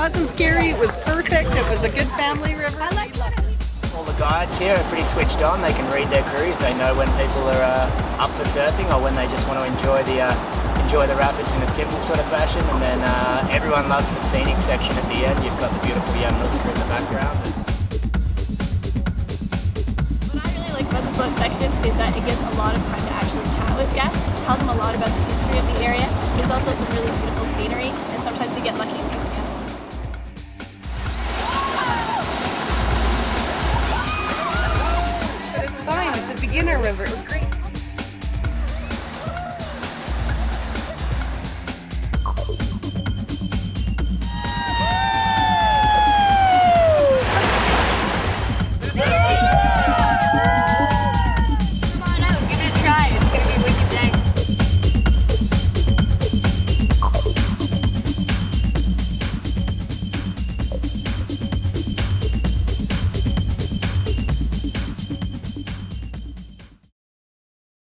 wasn't scary, it was perfect, it was a good family river. I liked it. All the guides here are pretty switched on. They can read their crews. They know when people are up for surfing or when they just want to enjoy the rapids in a simple sort of fashion. And then everyone loves the scenic section at the end. You've got the beautiful Yamnuska in the background. What I really like about the float section is that it gives a lot of time to actually chat with guests, tell them a lot about the history of the area. There's also some really beautiful scenery, and sometimes you get lucky and see some animals. But it's fine, it's a beginner river, it was great.